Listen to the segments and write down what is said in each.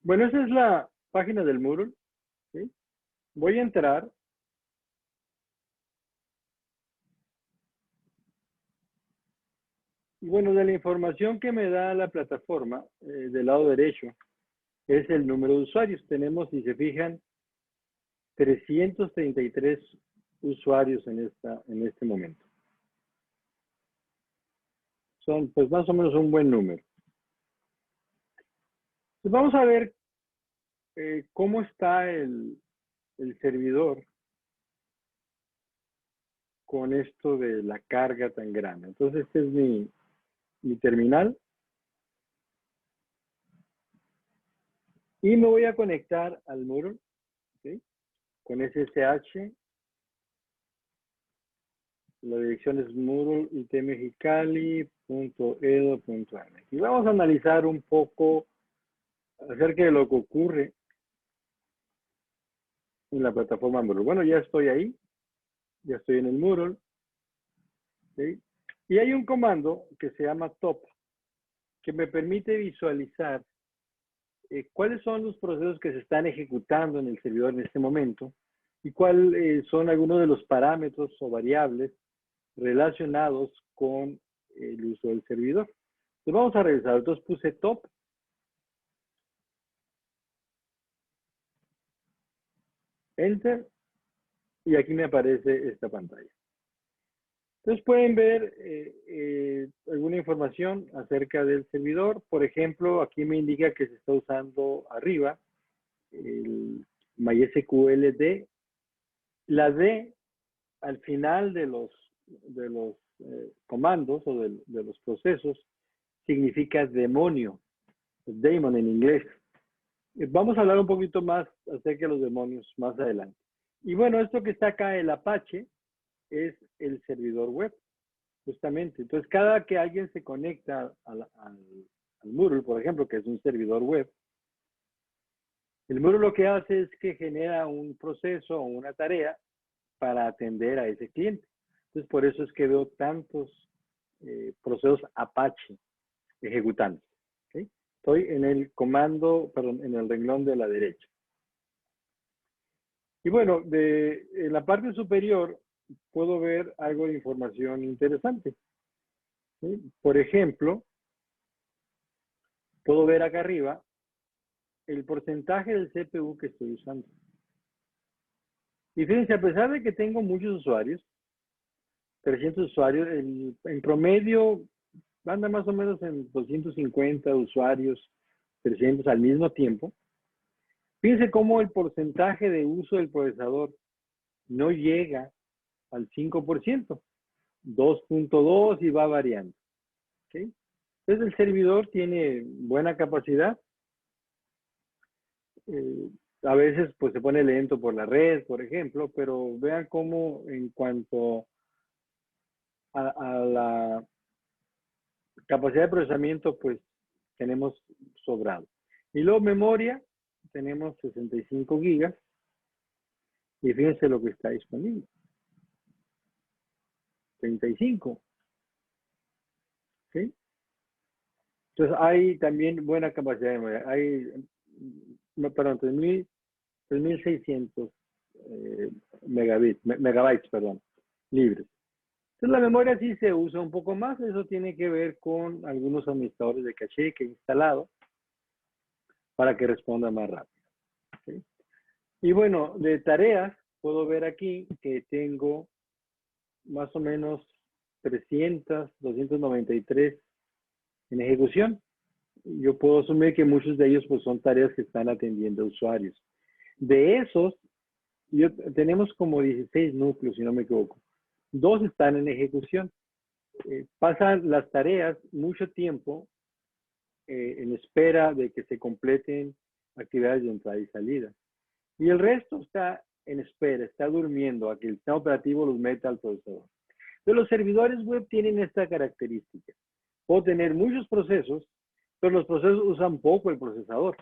Bueno, esa es la página del Moodle, ¿sí? Voy a entrar. Y bueno, de la información que me da la plataforma, del lado derecho, es el número de usuarios. Tenemos, si se fijan, 333 usuarios en este momento. Son pues más o menos un buen número. Pues vamos a ver cómo está el servidor con esto de la carga tan grande. Entonces, este es mi terminal. Y me voy a conectar al Moodle, ¿sí? Con SSH. La dirección es moodle.itmexicali.edu.mx. Y vamos a analizar un poco acerca de lo que ocurre en la plataforma Moodle. Bueno, ya estoy ahí, ya estoy en el Moodle, ¿sí? Y hay un comando que se llama top, que me permite visualizar cuáles son los procesos que se están ejecutando en el servidor en este momento y cuáles son algunos de los parámetros o variables relacionados con el uso del servidor. Entonces vamos a revisar. Entonces puse top. Enter. Y aquí me aparece esta pantalla. Entonces pueden ver alguna información acerca del servidor. Por ejemplo, aquí me indica que se está usando arriba el MySQL-D. La D al final de los comandos o de los procesos significa demonio, daemon en inglés. Vamos a hablar un poquito más acerca de los demonios más adelante. Y bueno, esto que está acá, el Apache, es el servidor web, justamente. Entonces, cada que alguien se conecta al Moodle, por ejemplo, que es un servidor web, el Moodle lo que hace es que genera un proceso o una tarea para atender a ese cliente. Entonces, por eso es que veo tantos procesos Apache ejecutando. ¿Okay? Estoy en el comando, perdón, en el renglón de la derecha. Y bueno, en la parte superior puedo ver algo de información interesante. ¿Sí? Por ejemplo, puedo ver acá arriba el porcentaje del CPU que estoy usando. Y fíjense, a pesar de que tengo muchos usuarios, 300 usuarios, en promedio anda más o menos en 250 usuarios, 300 al mismo tiempo. Fíjense cómo el porcentaje de uso del procesador no llega al 5%, 2.2 y va variando. ¿Okay? Entonces el servidor tiene buena capacidad. A veces pues se pone lento por la red, por ejemplo, pero vean cómo en cuanto a la capacidad de procesamiento, pues tenemos sobrado. Y luego memoria, tenemos 65 gigas. Y fíjense lo que está disponible. 35. ¿Sí? Entonces hay también buena capacidad de memoria. Hay, no, perdón, 3600 megabytes, perdón, libres. Entonces la memoria sí se usa un poco más. Eso tiene que ver con algunos administradores de caché que he instalado para que responda más rápido. ¿Sí? Y bueno, de tareas, puedo ver aquí que tengo más o menos 293 en ejecución. Yo puedo asumir que muchos de ellos pues, son tareas que están atendiendo a usuarios. De esos, tenemos como 16 núcleos, si no me equivoco. 2 están en ejecución. Pasan las tareas mucho tiempo en espera de que se completen actividades de entrada y salida. Y el resto está en espera, está durmiendo a que el sistema operativo los meta al procesador. Pero los servidores web tienen esta característica. Puedo tener muchos procesos, pero los procesos usan poco el procesador.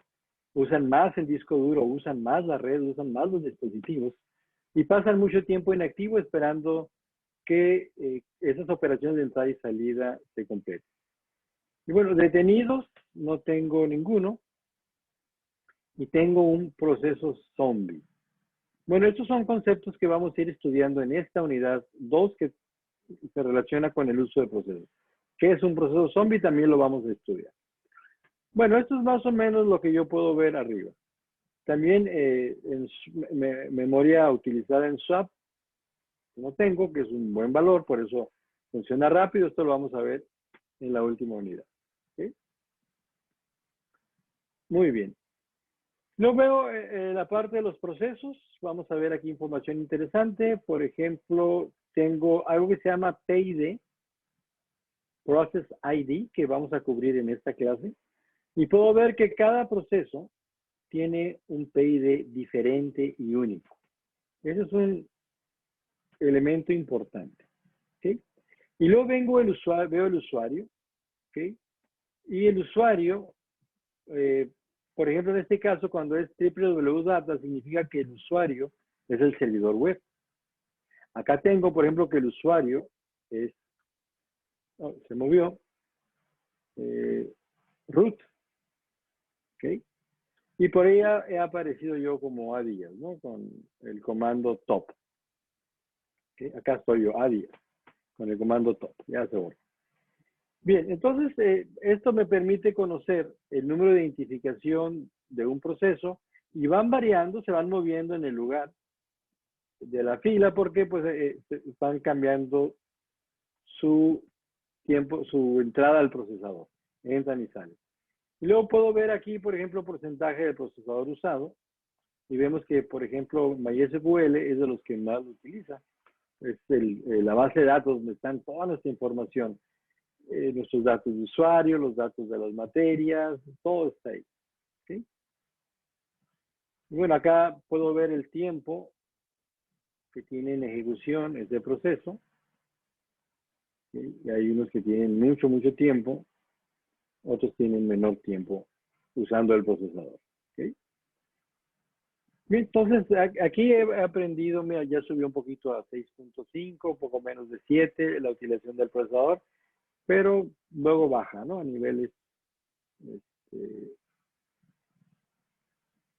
Usan más el disco duro, usan más la red, usan más los dispositivos y pasan mucho tiempo inactivo esperando que esas operaciones de entrada y salida se completen. Y bueno, detenidos no tengo ninguno. y tengo un proceso zombie. Bueno, estos son conceptos que vamos a ir estudiando en esta unidad 2 que se relaciona con el uso de procesos. ¿Qué es un proceso zombie? También lo vamos a estudiar. Bueno, esto es más o menos lo que yo puedo ver arriba. También en memoria utilizada en SWAP, no tengo, que es un buen valor, por eso funciona rápido. Esto lo vamos a ver en la última unidad. ¿Sí? Muy bien. Luego veo la parte de los procesos. Vamos a ver aquí información interesante. Por ejemplo, tengo algo que se llama PID, Process ID, que vamos a cubrir en esta clase. Y puedo ver que cada proceso tiene un PID diferente y único. Ese es un elemento importante. ¿Okay? Y luego veo el usuario. ¿Okay? Y el usuario, por ejemplo, en este caso, cuando es www.data, significa que el usuario es el servidor web. Acá tengo, por ejemplo, que el usuario es, se movió, root. ¿Okay? Y por ella he aparecido yo como Adias, ¿no? Con el comando top. ¿Okay? Acá estoy yo, Adias, con el comando top. Ya se borra. Bien, entonces esto me permite conocer el número de identificación de un proceso y van variando, se van moviendo en el lugar de la fila porque pues van cambiando su tiempo, su entrada al procesador. Entran y salen. Y luego puedo ver aquí, por ejemplo, porcentaje de procesador usado. Y vemos que, por ejemplo, MySQL es de los que más lo utiliza. Es la base de datos donde están toda nuestra información. Nuestros datos de usuario, los datos de las materias, todo está ahí. ¿Sí? Y bueno, acá puedo ver el tiempo que tiene en ejecución este proceso. ¿Sí? Y hay unos que tienen mucho, mucho tiempo. Otros tienen menor tiempo usando el procesador. ¿Sí? Bien, entonces aquí he aprendido, mira, ya subió un poquito a 6.5, poco menos de 7 la utilización del procesador, pero luego baja, ¿no? A niveles,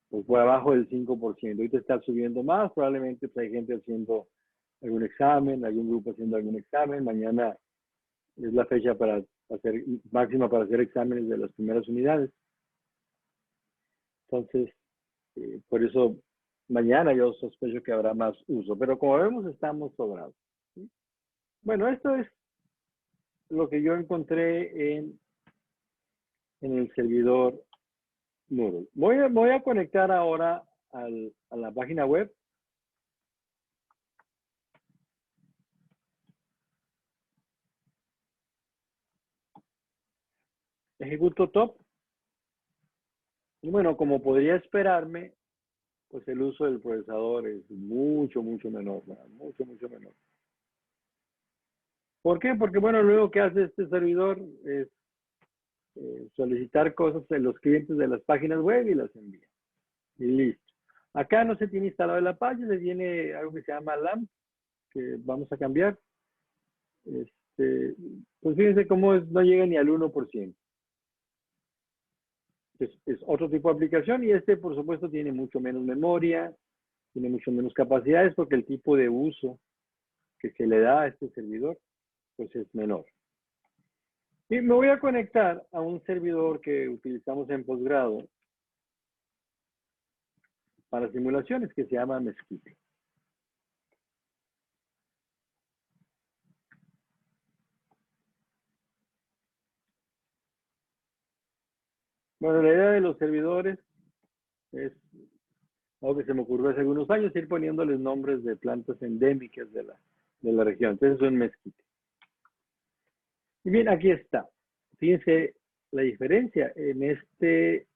pues por abajo del 5%. Ahorita está subiendo más, probablemente pues, hay gente haciendo algún examen, algún grupo haciendo algún examen. Mañana es la fecha para hacer, máxima para hacer exámenes de las primeras unidades. Entonces, por eso mañana yo sospecho que habrá más uso, pero como vemos estamos sobrados. ¿Sí? Bueno, esto es lo que yo encontré en el servidor Moodle. Voy a conectar ahora a la página web. Ejecuto top. Y bueno, como podría esperarme, pues el uso del procesador es mucho, mucho menor, mucho, mucho menor. ¿Por qué? Porque bueno, luego que hace este servidor es solicitar cosas de los clientes de las páginas web y las envía. Y listo. Acá no se tiene instalado el Apache, se tiene algo que se llama LAMP, que vamos a cambiar. Pues fíjense cómo no llega ni al 1%. Es otro tipo de aplicación y por supuesto, tiene mucho menos memoria, tiene mucho menos capacidades porque el tipo de uso que se le da a este servidor, pues es menor. Y me voy a conectar a un servidor que utilizamos en posgrado para simulaciones que se llama Mesquite. Bueno, la idea de los servidores es algo que se me ocurrió hace algunos años, ir poniéndoles nombres de plantas endémicas de la región. Entonces es un mezquite. Y bien, aquí está. Fíjense la diferencia. En este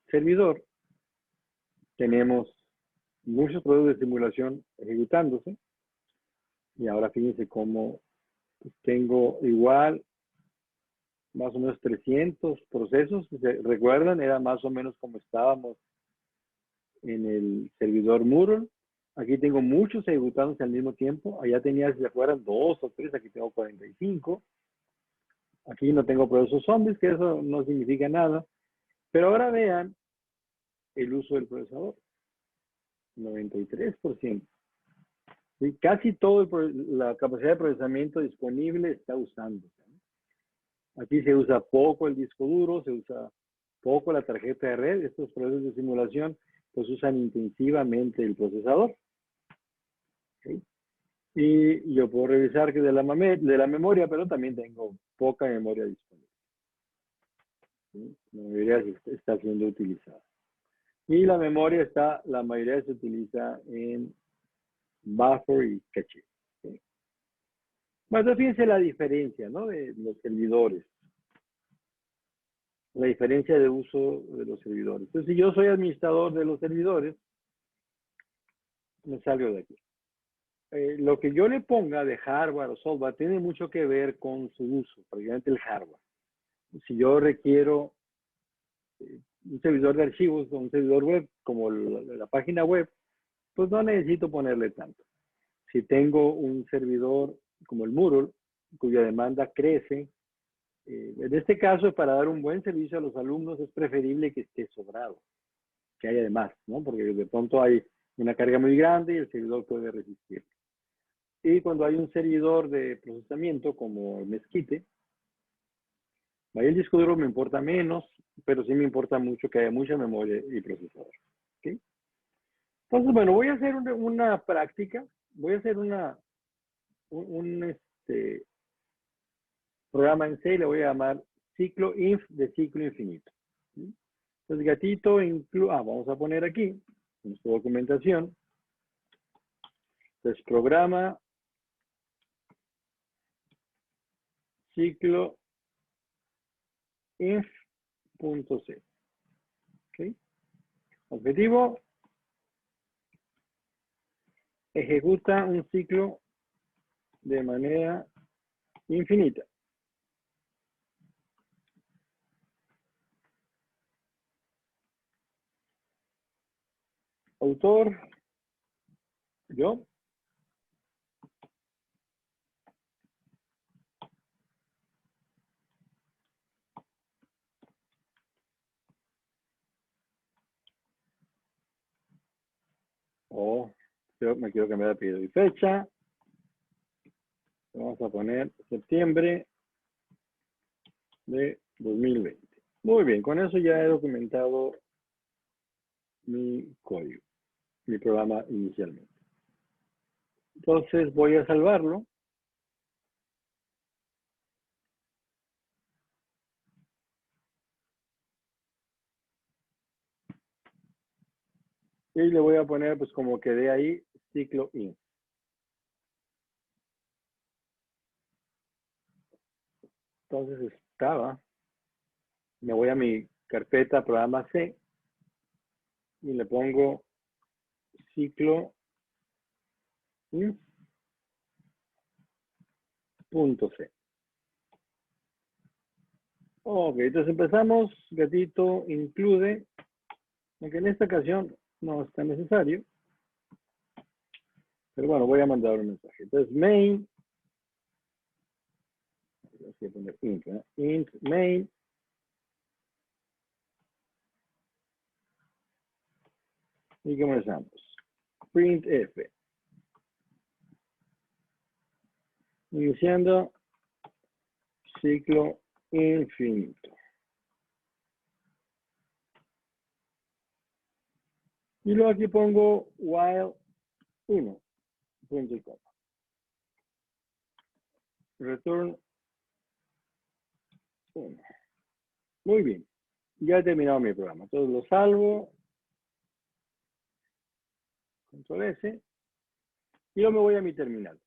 servidor tenemos muchos productos de simulación ejecutándose. Y ahora fíjense cómo tengo igual más o menos 300 procesos. ¿Recuerdan? Era más o menos como estábamos en el servidor Moodle. Aquí tengo muchos ejecutándose al mismo tiempo. Allá tenía, si se acuerdan, 2 o 3. Aquí tengo 45. Aquí no tengo procesos zombies, que eso no significa nada. Pero ahora vean el uso del procesador. 93%. Y casi toda la capacidad de procesamiento disponible está usando. Aquí se usa poco el disco duro, se usa poco la tarjeta de red. Estos procesos de simulación pues usan intensivamente el procesador. ¿Sí? Y yo puedo revisar que de la memoria, pero también tengo poca memoria disponible. ¿Sí? La mayoría está siendo utilizada. Y la memoria la mayoría se utiliza en buffer y caché. ¿Sí? Bueno, fíjense la diferencia, ¿no? De los servidores. La diferencia de uso de los servidores. Entonces, si yo soy administrador de los servidores, me salgo de aquí. Lo que yo le ponga de hardware o software tiene mucho que ver con su uso, prácticamente el hardware. Si yo requiero un servidor de archivos o un servidor web, como la página web, pues no necesito ponerle tanto. Si tengo un servidor como el Moodle, cuya demanda crece, en este caso, para dar un buen servicio a los alumnos, es preferible que esté sobrado, que haya de más, ¿no? Porque de pronto hay una carga muy grande y el servidor puede resistir. Y cuando hay un servidor de procesamiento, como el Mesquite, ahí el disco duro me importa menos, pero sí me importa mucho que haya mucha memoria y procesador. ¿Okay? Entonces, bueno, voy a hacer una práctica, voy a hacer un programa en C, le voy a llamar ciclo inf de ciclo infinito. ¿Sí? Entonces, gatito, vamos a poner aquí, en su documentación. Entonces, programa ciclo inf.c. ¿Okay? Objetivo, ejecuta un ciclo de manera infinita. Autor, yo. Yo me quiero cambiar de apellido y fecha. Vamos a poner septiembre de 2020. Muy bien, con eso ya he documentado mi código, mi programa inicialmente. Entonces voy a salvarlo. Y le voy a poner, pues como quedé ahí, ciclo in. Entonces me voy a mi carpeta programa C y le pongo ciclo in.c. Ok, entonces empezamos, gatito include, aunque en esta ocasión no está necesario, pero bueno, voy a mandar un mensaje. Entonces main, voy a poner int main, y comenzamos. Printf, iniciando ciclo infinito. Y luego aquí pongo while 1, punto y coma. Return 1. Muy bien. Ya he terminado mi programa. Entonces lo salvo. Control S. Y yo me voy a mi terminal.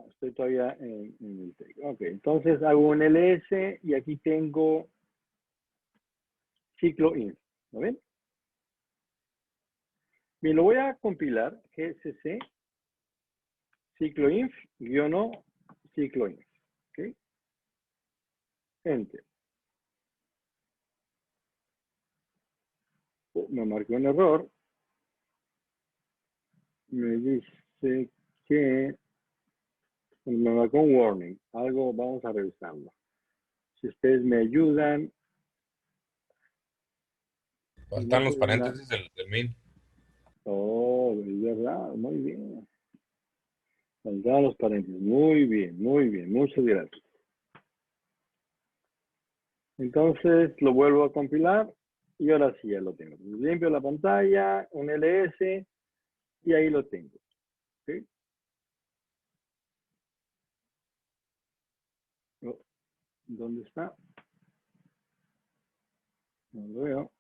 Estoy todavía en el texto. Ok, entonces hago un ls y aquí tengo ciclo inf. ¿Lo ven? Bien, lo voy a compilar. GCC ciclo inf, guión o, ciclo inf. ¿Ok? Enter. Me marcó un error. Me dice que me marcó un warning. Algo, vamos a revisarlo. Si ustedes me ayudan. Faltan los paréntesis del main. Oh, es verdad, muy bien. Faltan los paréntesis, muy bien, muchas gracias. Entonces lo vuelvo a compilar y ahora sí ya lo tengo. Limpio la pantalla, un ls y ahí lo tengo. ¿Sí? Oh, ¿dónde está? No lo veo.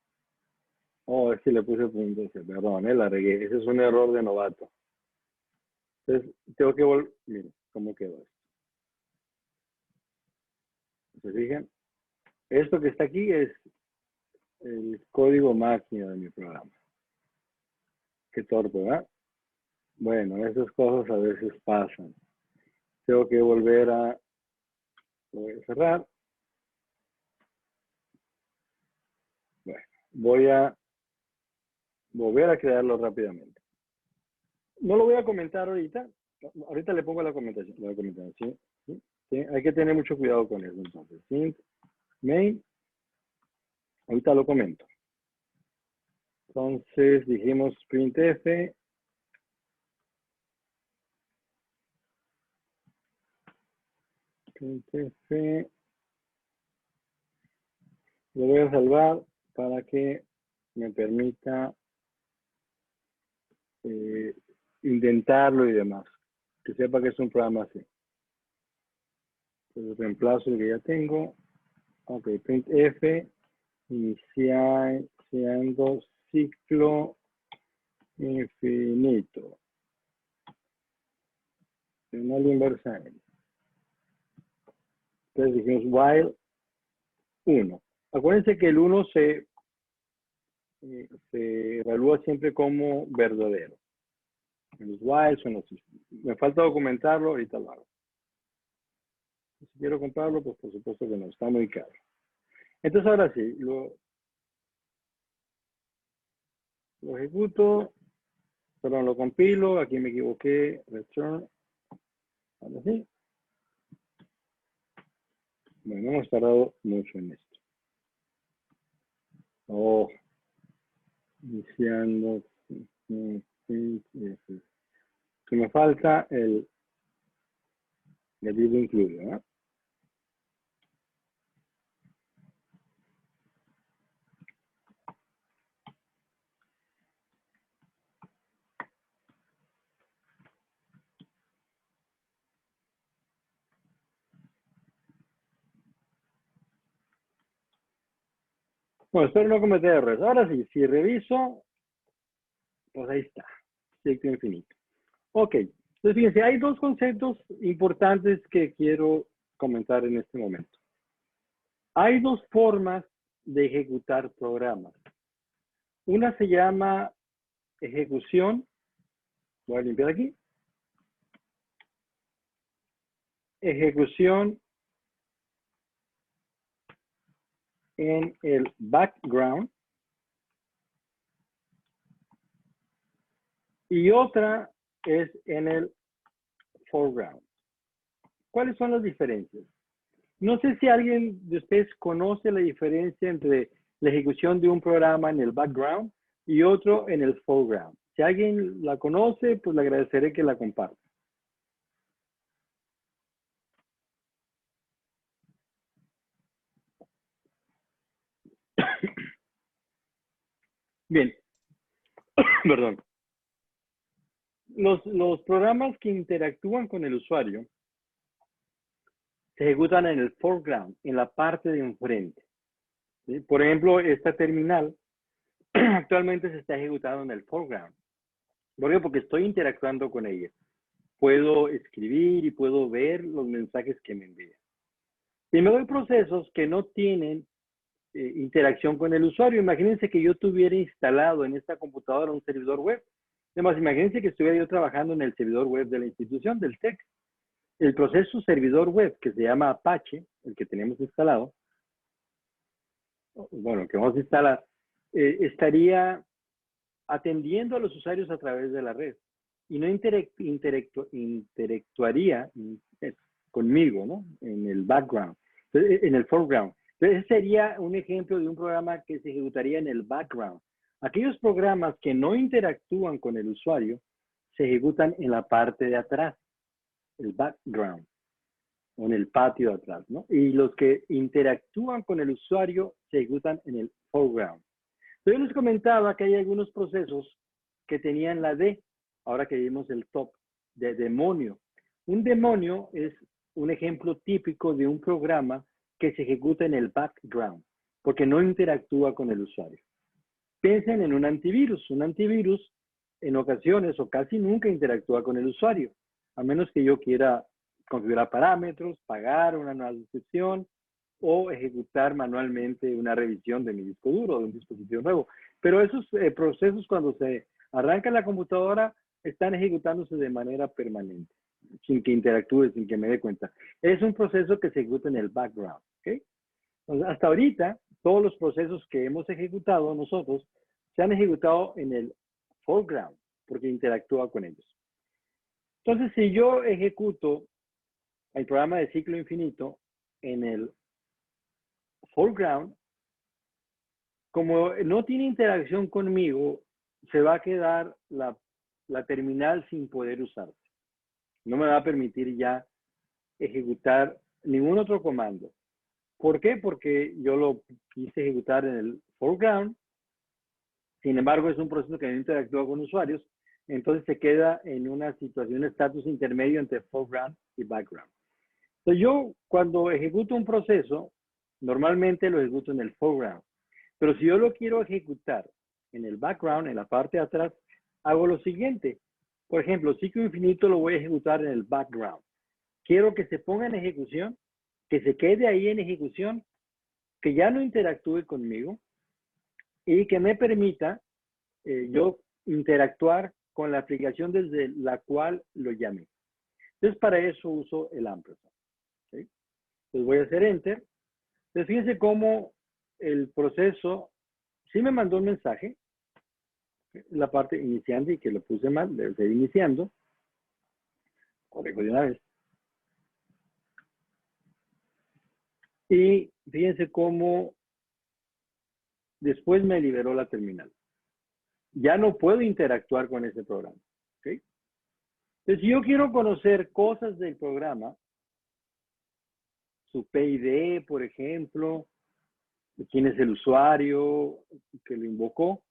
Oh, es que le puse punto C, perdón, la regué. Ese es un error de novato. Entonces, tengo que volver. Miren, ¿cómo quedó esto? ¿Se fijan? Esto que está aquí es el código máquina de mi programa. Qué torpe, ¿verdad? Bueno, esas cosas a veces pasan. Tengo que volver a... Lo voy a cerrar. Bueno, voy a volver a crearlo rápidamente. No lo voy a comentar ahorita. Ahorita le pongo la comentación. ¿Sí? ¿Sí? ¿Sí? Hay que tener mucho cuidado con eso entonces. Sync main. Ahorita lo comento. Entonces dijimos printf. Printf. Lo voy a salvar para que me permita intentarlo y demás. Que sepa que es un programa así. Entonces reemplazo el que ya tengo. Ok, printf, iniciando ciclo infinito. Final inversa n. Entonces dijimos while 1. Acuérdense que el 1 se evalúa siempre como verdadero. Los while son los... Me falta documentarlo, ahorita lo hago. Si quiero comprarlo, pues por supuesto que no, está muy caro. Entonces ahora sí, lo ejecuto, perdón, lo compilo, aquí me equivoqué, return, ahora sí. Bueno, hemos tardado mucho en esto. Oh, iniciando. Que me falta el debido incluido, ¿no? Bueno, espero no cometer errores. Ahora sí, si reviso, pues ahí está, ciclo infinito. Ok, entonces fíjense, hay dos conceptos importantes que quiero comentar en este momento. Hay dos formas de ejecutar programas. Una se llama ejecución, voy a limpiar aquí, ejecución en el background y otra es en el foreground. ¿Cuáles son las diferencias? No sé si alguien de ustedes conoce la diferencia entre la ejecución de un programa en el background y otro en el foreground. Si alguien la conoce, pues le agradeceré que la comparta. Bien, perdón. Los programas que interactúan con el usuario se ejecutan en el foreground, en la parte de enfrente. ¿Sí? Por ejemplo, esta terminal actualmente se está ejecutando en el foreground. ¿Por qué? Porque estoy interactuando con ella. Puedo escribir y puedo ver los mensajes que me envía. Y me doy procesos que no tienen interacción con el usuario. Imagínense que yo tuviera instalado en esta computadora un servidor web. Además, imagínense que estuviera yo trabajando en el servidor web de la institución, del TEC. El proceso servidor web, que se llama Apache, el que tenemos instalado, bueno, que vamos a instalar, estaría atendiendo a los usuarios a través de la red y no interactuaría conmigo, ¿no? En el background. Entonces, en el foreground. Entonces, ese sería un ejemplo de un programa que se ejecutaría en el background. Aquellos programas que no interactúan con el usuario se ejecutan en la parte de atrás, el background, o en el patio de atrás, ¿no? Y los que interactúan con el usuario se ejecutan en el foreground. Entonces, yo les comentaba que hay algunos procesos que tenían la D, ahora que vimos el top, de demonio. Un demonio es un ejemplo típico de un programa que se ejecuta en el background, porque no interactúa con el usuario. Piensen en un antivirus. Un antivirus en ocasiones o casi nunca interactúa con el usuario, a menos que yo quiera configurar parámetros, pagar una nueva suscripción o ejecutar manualmente una revisión de mi disco duro, de un dispositivo nuevo. Pero esos procesos cuando se arranca la computadora están ejecutándose de manera permanente, sin que interactúe, sin que me dé cuenta. Es un proceso que se ejecuta en el background. ¿Okay? Entonces, hasta ahorita, todos los procesos que hemos ejecutado nosotros se han ejecutado en el foreground, porque interactúa con ellos. Entonces, si yo ejecuto el programa de ciclo infinito en el foreground, como no tiene interacción conmigo, se va a quedar la terminal sin poder usarse. No me va a permitir ya ejecutar ningún otro comando. ¿Por qué? Porque yo lo quise ejecutar en el foreground. Sin embargo, es un proceso que no interactúa con usuarios. Entonces se queda en una situación, estatus intermedio entre foreground y background. Entonces yo cuando ejecuto un proceso, normalmente lo ejecuto en el foreground. Pero si yo lo quiero ejecutar en el background, en la parte de atrás, hago lo siguiente. Por ejemplo, ciclo infinito lo voy a ejecutar en el background. Quiero que se ponga en ejecución, que se quede ahí en ejecución, que ya no interactúe conmigo y que me permita yo interactuar con la aplicación desde la cual lo llamé. Entonces, para eso uso el ampersand. ¿Sí? Entonces, voy a hacer Enter. Entonces, fíjense cómo el proceso sí me mandó un mensaje, la parte iniciando y que lo puse mal, debe ser iniciando. Corrijo de una vez. Y fíjense cómo después me liberó la terminal. Ya no puedo interactuar con ese programa. ¿Okay? Entonces, si yo quiero conocer cosas del programa, su PID, por ejemplo, quién es el usuario que lo invocó,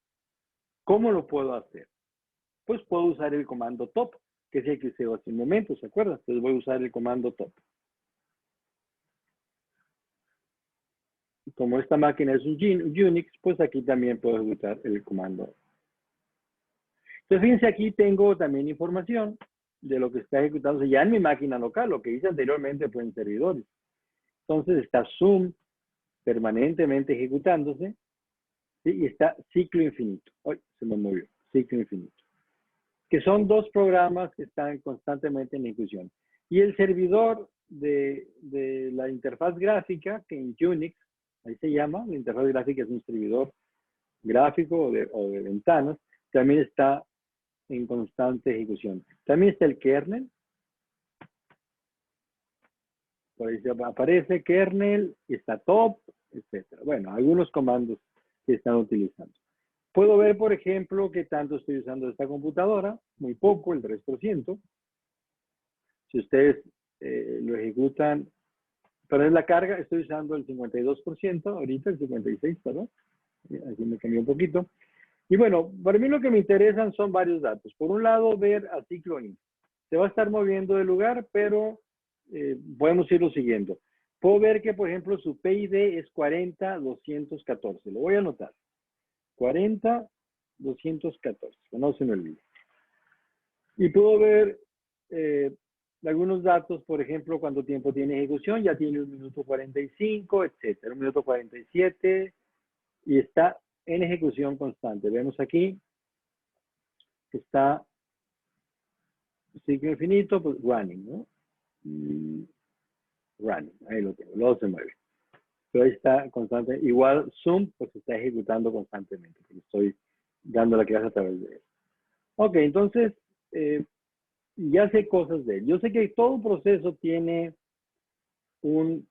¿cómo lo puedo hacer? Pues puedo usar el comando top, que es el que usé hace un momento, ¿se acuerdan? Entonces voy a usar el comando top. Como esta máquina es un Unix, pues aquí también puedo ejecutar el comando. Entonces, fíjense, aquí tengo también información de lo que está ejecutándose ya en mi máquina local. Lo que hice anteriormente fue en servidores. Entonces, está Zoom permanentemente ejecutándose, ¿sí? Y está ciclo infinito. ¡Ay! Se me movió. Ciclo infinito. Que son dos programas que están constantemente en ejecución. Y el servidor de la interfaz gráfica, que en Unix, ahí se llama, la interfaz gráfica es un servidor gráfico o de ventanas, también está en constante ejecución. También está el kernel. Por ahí se aparece kernel, está top, etc. Bueno, algunos comandos que están utilizando. Puedo ver, por ejemplo, que tanto estoy usando esta computadora, muy poco, el 3%. Si ustedes lo ejecutan, pero en la carga estoy usando el 52%, ahorita el 56%, perdón. Aquí me cambió un poquito. Y bueno, para mí lo que me interesan son varios datos. Por un lado, ver a ciclo in. Se va a estar moviendo de lugar, pero podemos irlo siguiendo. Puedo ver que, por ejemplo, su PID es 40214. Lo voy a anotar. 40214. No se me olvide. Y puedo ver algunos datos, por ejemplo, cuánto tiempo tiene ejecución. Ya tiene 1 minuto 45, etcétera. 1 minuto 47. Y está en ejecución constante. Vemos aquí que está ciclo infinito, pues running, ¿no? Running, ahí lo tengo, luego se mueve. Pero ahí está constante. Igual Zoom, pues está ejecutando constantemente, porque estoy dando la clase a través de él. Ok, entonces, ya sé cosas de él. Yo sé que todo proceso tiene un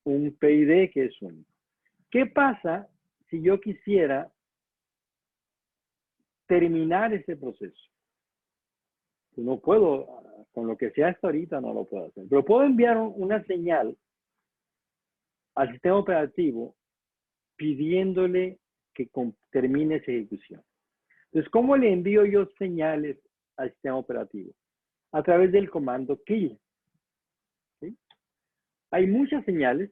un PID que es único. ¿Qué pasa si yo quisiera terminar ese proceso? No puedo, con lo que sea hasta ahorita no lo puedo hacer, pero puedo enviar una señal al sistema operativo pidiéndole que termine esa ejecución. Entonces, ¿cómo le envío yo señales al sistema operativo? A través del comando kill. ¿Sí? Hay muchas señales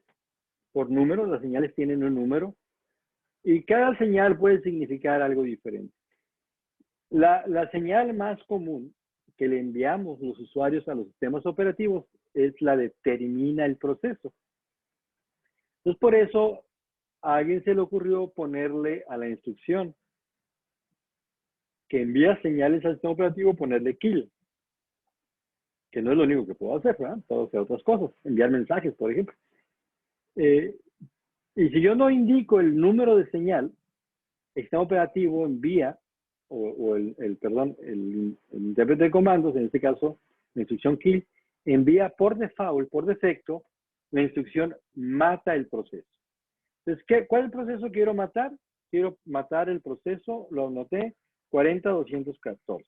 por número, las señales tienen un número y cada señal puede significar algo diferente. La señal más común que le enviamos los usuarios a los sistemas operativos es la de termina el proceso. Entonces, por eso a alguien se le ocurrió ponerle a la instrucción que envía señales al sistema operativo, ponerle kill, que no es lo único que puedo hacer, ¿verdad? Puedo hacer otras cosas, enviar mensajes, por ejemplo. Y si yo no indico el número de señal, el sistema operativo envía, o el intérprete de comandos, en este caso, la instrucción kill, envía por default, por defecto, la instrucción mata el proceso. Entonces, ¿cuál es el proceso que quiero matar? Quiero matar el proceso, lo anoté, 40214.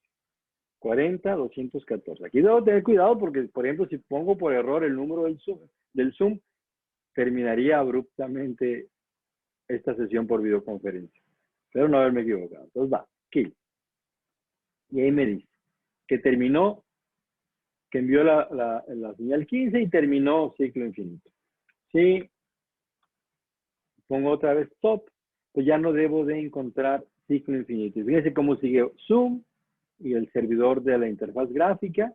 40214. Aquí debo tener cuidado porque, por ejemplo, si pongo por error el número del Zoom, terminaría abruptamente esta sesión por videoconferencia. Pero no haberme equivocado. Entonces va, kill. Y ahí me dice que terminó, que envió la señal 15 y terminó ciclo infinito. Si pongo otra vez stop, pues ya no debo de encontrar ciclo infinito. Y fíjense cómo sigue Zoom y el servidor de la interfaz gráfica,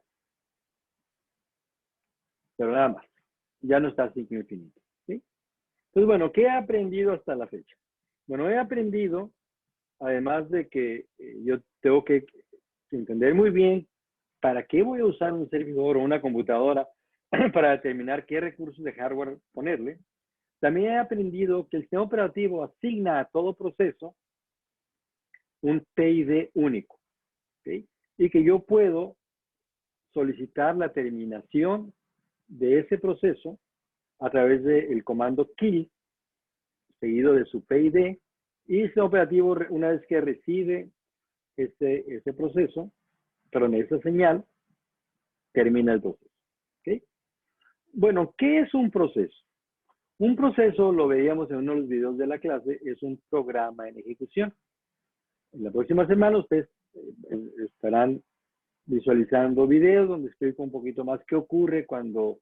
pero nada más. Ya no está ciclo infinito. ¿Sí? Entonces, bueno, ¿qué he aprendido hasta la fecha? Bueno, he aprendido, además de que yo tengo que entender muy bien para qué voy a usar un servidor o una computadora para determinar qué recursos de hardware ponerle. También he aprendido que el sistema operativo asigna a todo proceso un PID único. ¿Sí? Y que yo puedo solicitar la terminación de ese proceso a través del comando kill, seguido de su PID, y el sistema operativo, una vez que recibe ese proceso, perdón, esa señal, termina el proceso. ¿Okay? Bueno, ¿qué es un proceso? Un proceso, lo veíamos en uno de los videos de la clase, es un programa en ejecución. En la próxima semana ustedes estarán visualizando videos donde explico un poquito más qué ocurre cuando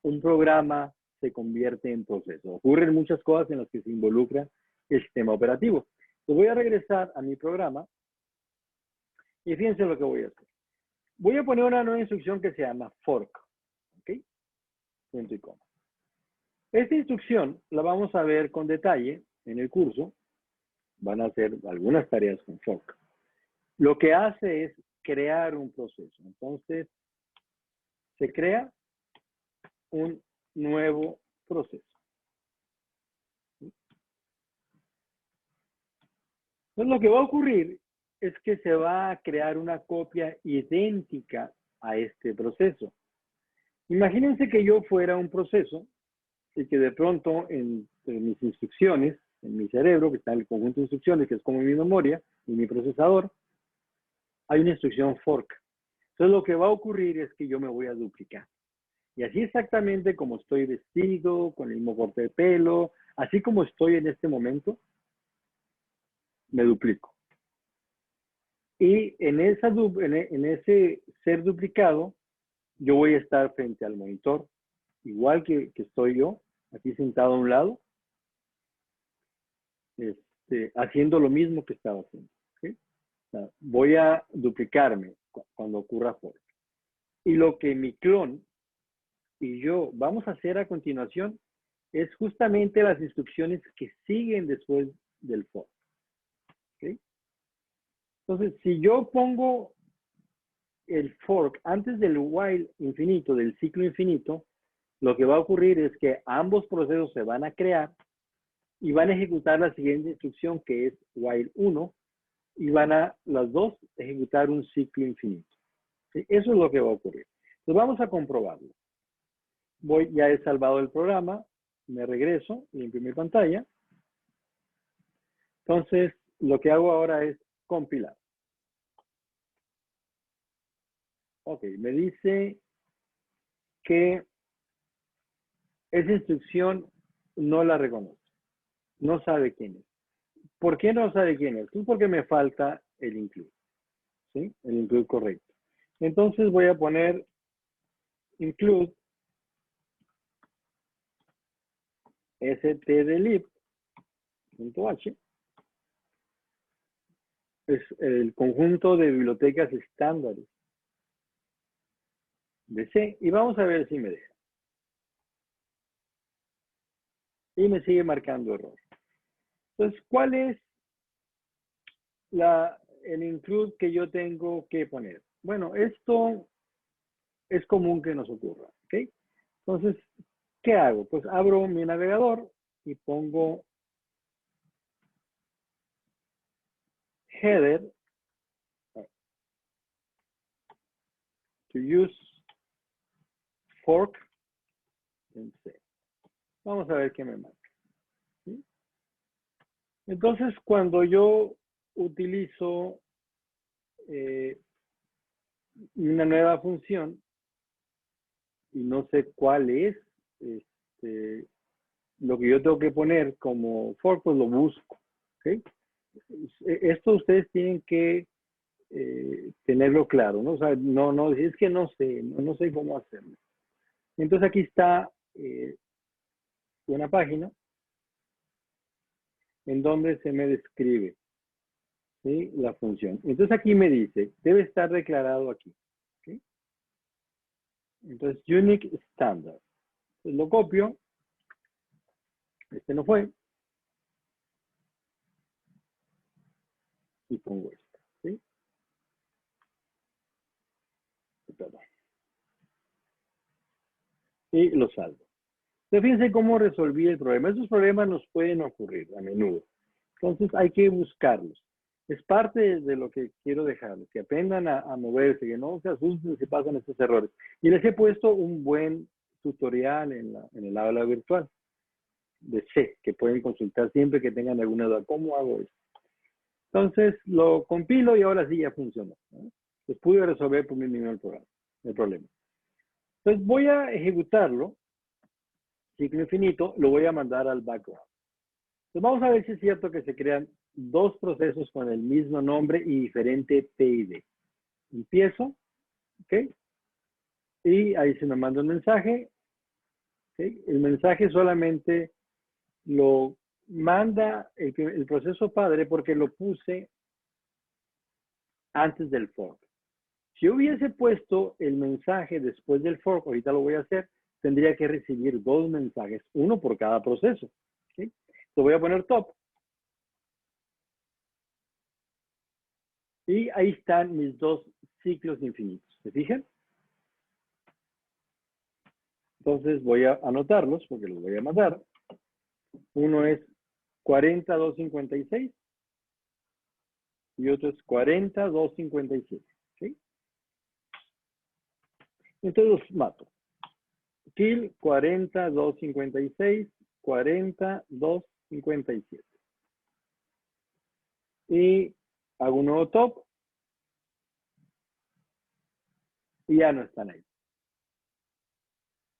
un programa se convierte en proceso. Ocurren muchas cosas en las que se involucra el sistema operativo. Entonces voy a regresar a mi programa y fíjense lo que voy a hacer. Voy a poner una nueva instrucción que se llama fork. ¿Ok? Punto y coma. Esta instrucción la vamos a ver con detalle en el curso. Van a hacer algunas tareas con fork. Lo que hace es crear un proceso. Entonces, se crea un nuevo proceso. Entonces, lo que va a ocurrir es que se va a crear una copia idéntica a este proceso. Imagínense que yo fuera un proceso y que de pronto en mis instrucciones, en mi cerebro, que está en el conjunto de instrucciones, que es como mi memoria y mi procesador, hay una instrucción fork. Entonces, lo que va a ocurrir es que yo me voy a duplicar. Y así exactamente como estoy vestido, con el mismo corte de pelo, así como estoy en este momento, me duplico. Y en ese ser duplicado, yo voy a estar frente al monitor, igual que estoy yo, aquí sentado a un lado, haciendo lo mismo que estaba haciendo. ¿Sí? O sea, voy a duplicarme cuando ocurra fork. Y lo que mi clon y yo vamos a hacer a continuación es justamente las instrucciones que siguen después del fork. ¿Okay? Entonces, si yo pongo el fork antes del while infinito, del ciclo infinito, lo que va a ocurrir es que ambos procesos se van a crear y van a ejecutar la siguiente instrucción, que es while 1, y van a las dos ejecutar un ciclo infinito. ¿Sí? Eso es lo que va a ocurrir. Entonces, vamos a comprobarlo. Ya he salvado el programa, me regreso, limpio mi pantalla. Entonces, lo que hago ahora es compilar. Ok, me dice que esa instrucción no la reconoce. No sabe quién es. ¿Por qué no sabe quién es? Pues porque me falta el include. ¿Sí? El include correcto. Entonces voy a poner include stdlib.h. Es el conjunto de bibliotecas estándares de C. Y vamos a ver si me deja. Y me sigue marcando error. Entonces, ¿cuál es el include que yo tengo que poner? Bueno, esto es común que nos ocurra. ¿Ok? Entonces, ¿qué hago? Pues abro mi navegador y pongo header to use fork en C. Vamos a ver qué me marca. ¿Sí? Entonces, cuando yo utilizo una nueva función y no sé cuál es lo que yo tengo que poner como fork, pues lo busco. ¿Okay? Esto ustedes tienen que tenerlo claro, ¿no? O sea, no, es que no sé, no sé cómo hacerlo. Entonces aquí está una página en donde se me describe, ¿sí? La función. Entonces aquí me dice, debe estar declarado aquí. ¿Sí? Entonces, unique standard. Entonces, lo copio. Este no fue. Y pongo esto. ¿Sí? Perdón. Y lo salvo. Entonces, fíjense cómo resolví el problema. Esos problemas nos pueden ocurrir a menudo. Entonces, hay que buscarlos. Es parte de lo que quiero dejarles, que aprendan a moverse, que no se asusten si pasan estos errores. Y les he puesto un buen tutorial en el aula virtual de C, que pueden consultar siempre que tengan alguna duda. ¿Cómo hago esto? Entonces, lo compilo y ahora sí ya funcionó, ¿no? Pues pude resolver por mí mismo el problema. Entonces, voy a ejecutarlo, ciclo infinito, lo voy a mandar al background. Entonces, vamos a ver si es cierto que se crean dos procesos con el mismo nombre y diferente PID. Empiezo, ¿ok? Y ahí se me manda un mensaje, ¿ok? El mensaje solamente lo manda el proceso padre porque lo puse antes del fork. Si yo hubiese puesto el mensaje después del fork, ahorita lo voy a hacer, tendría que recibir dos mensajes, uno por cada proceso. ¿Sí? Lo voy a poner top. Y ahí están mis dos ciclos infinitos. ¿Se fijan? Entonces voy a anotarlos porque los voy a mandar. Uno es 40256 y otro es 40257. ¿Sí? Entonces los mato. Kill 40256, 40257. Y hago un nuevo top y ya no están ahí.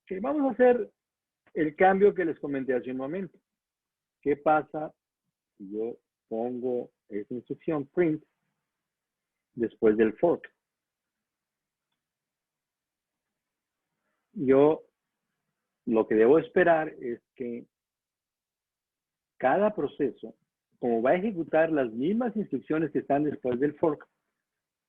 Okay, vamos a hacer el cambio que les comenté hace un momento. ¿Qué pasa si yo pongo esa instrucción print después del fork? Yo lo que debo esperar es que cada proceso, como va a ejecutar las mismas instrucciones que están después del fork,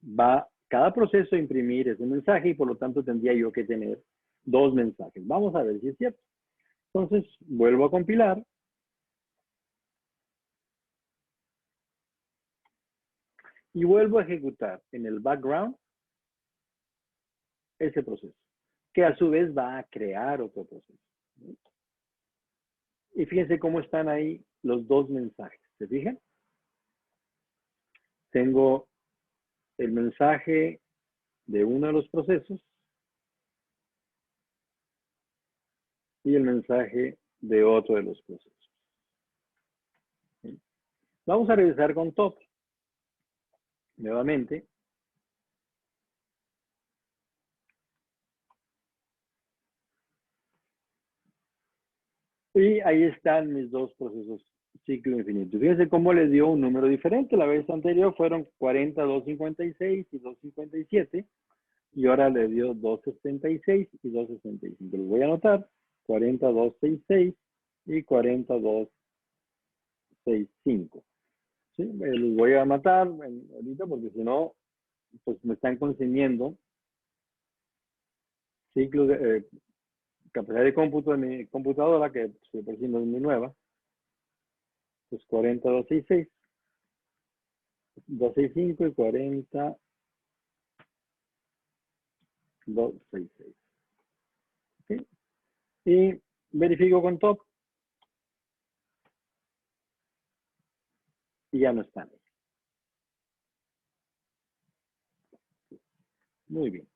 va cada proceso a imprimir ese mensaje y por lo tanto tendría yo que tener dos mensajes. Vamos a ver si es cierto. Entonces, vuelvo a compilar. Y vuelvo a ejecutar en el background ese proceso, que a su vez va a crear otro proceso. Y fíjense cómo están ahí los dos mensajes. ¿Se fijan? Tengo el mensaje de uno de los procesos y el mensaje de otro de los procesos. ¿Sí? Vamos a revisar con top. Nuevamente. Y ahí están mis dos procesos ciclo infinito. Fíjense cómo les dio un número diferente. La vez anterior fueron 40, 256 y 257. Y ahora le dio 276 y 265. Los voy a anotar. 40, 266 y 40, 265. ¿Sí? Los voy a matar ahorita porque si no, pues me están consumiendo ciclos de capacidad de cómputo de mi computadora, que por sí no es muy nueva. Pues 40, 266, 265 y 40, 266. ¿Sí? Y verifico con top y ya no están. Muy bien.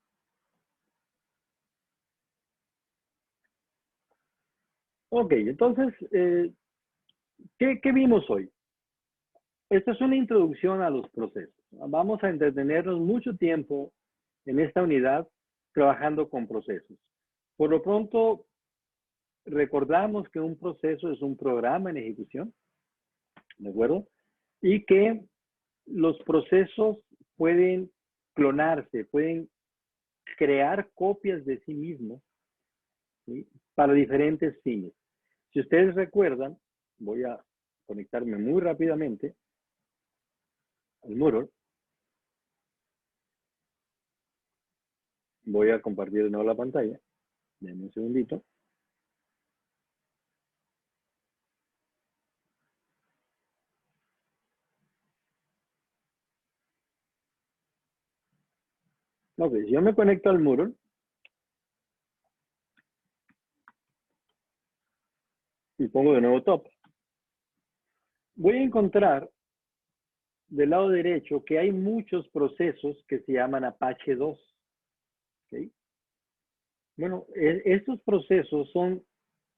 Ok, entonces, ¿qué vimos hoy? Esta es una introducción a los procesos. Vamos a entretenernos mucho tiempo en esta unidad trabajando con procesos. Por lo pronto, recordamos que un proceso es un programa en ejecución, ¿de acuerdo? Y que los procesos pueden clonarse, pueden crear copias de sí mismos, ¿sí? Para diferentes fines. Si ustedes recuerdan, voy a conectarme muy rápidamente al Moodle. Voy a compartir de nuevo la pantalla. Denme un segundito. Ok, si yo me conecto al Moodle, y pongo de nuevo top, voy a encontrar del lado derecho que hay muchos procesos que se llaman Apache 2. ¿Okay? Bueno, estos procesos son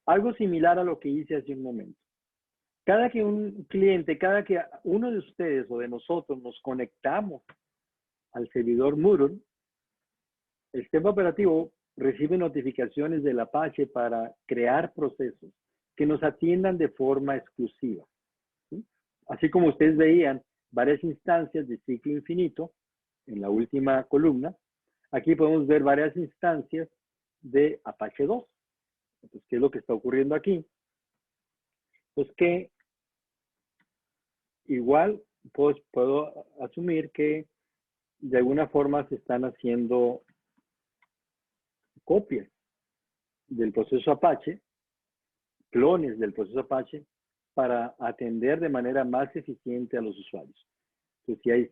algo similar a lo que hice hace un momento. Cada que un cliente, cada que uno de ustedes o de nosotros nos conectamos al servidor Moodle, el sistema operativo recibe notificaciones del Apache para crear procesos que nos atiendan de forma exclusiva. ¿Sí? Así como ustedes veían varias instancias de ciclo infinito en la última columna, aquí podemos ver varias instancias de Apache 2. Entonces, ¿qué es lo que está ocurriendo aquí? Pues que igual puedo asumir que de alguna forma se están haciendo copias del proceso Apache, clones del proceso Apache, para atender de manera más eficiente a los usuarios. Entonces, si hay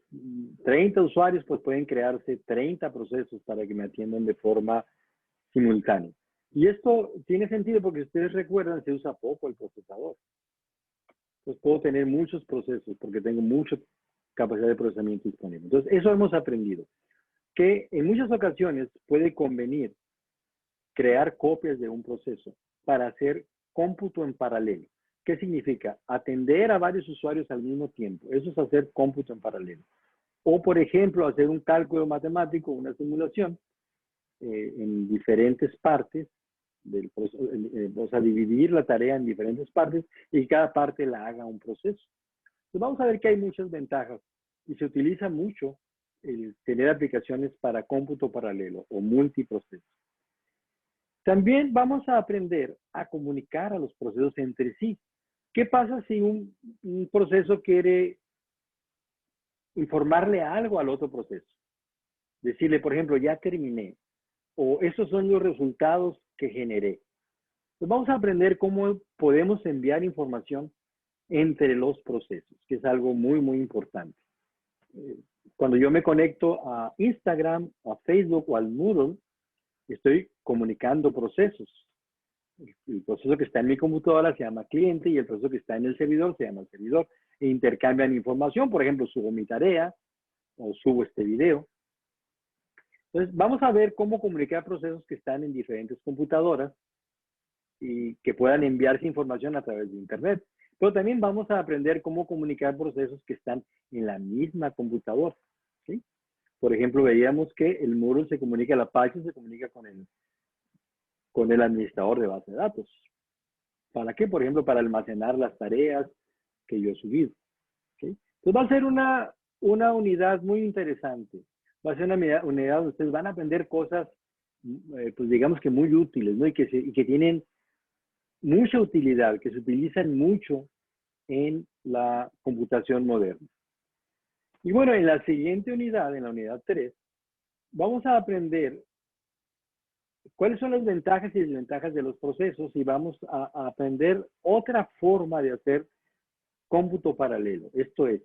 30 usuarios, pues pueden crearse 30 procesos para que me atiendan de forma simultánea. Y esto tiene sentido porque si ustedes recuerdan, se usa poco el procesador. Entonces puedo tener muchos procesos porque tengo mucha capacidad de procesamiento disponible. Entonces, eso hemos aprendido. Que en muchas ocasiones puede convenir crear copias de un proceso para hacer cómputo en paralelo. ¿Qué significa? Atender a varios usuarios al mismo tiempo. Eso es hacer cómputo en paralelo. O, por ejemplo, hacer un cálculo matemático, una simulación, en diferentes partes del proceso, o sea, dividir la tarea en diferentes partes y cada parte la haga un proceso. Entonces vamos a ver que hay muchas ventajas y se utiliza mucho el tener aplicaciones para cómputo paralelo o multiproceso. También vamos a aprender a comunicar a los procesos entre sí. ¿Qué pasa si un proceso quiere informarle algo al otro proceso? Decirle, por ejemplo, ya terminé, o estos son los resultados que generé. Pues vamos a aprender cómo podemos enviar información entre los procesos, que es algo muy, muy importante. Cuando yo me conecto a Instagram, a Facebook o al Moodle, estoy comunicando procesos. El proceso que está en mi computadora se llama cliente y el proceso que está en el servidor se llama servidor. E intercambian información, por ejemplo, subo mi tarea o subo este video. Entonces, vamos a ver cómo comunicar procesos que están en diferentes computadoras y que puedan enviarse información a través de Internet. Pero también vamos a aprender cómo comunicar procesos que están en la misma computadora. ¿Sí? Por ejemplo, veíamos que el Moodle se comunica, el Apache se comunica con el administrador de base de datos. ¿Para qué? Por ejemplo, para almacenar las tareas que yo he subido. ¿Sí? Entonces va a ser una unidad muy interesante. Va a ser una unidad donde ustedes van a aprender cosas, pues digamos que muy útiles, ¿no? Y que tienen mucha utilidad, que se utilizan mucho en la computación moderna. Y bueno, en la siguiente unidad, en la unidad 3, vamos a aprender cuáles son las ventajas y desventajas de los procesos y vamos a aprender otra forma de hacer cómputo paralelo. Esto es,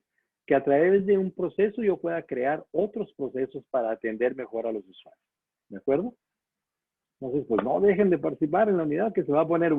que a través de un proceso yo pueda crear otros procesos para atender mejor a los usuarios. ¿De acuerdo? Entonces, pues no dejen de participar en la unidad que se va a poner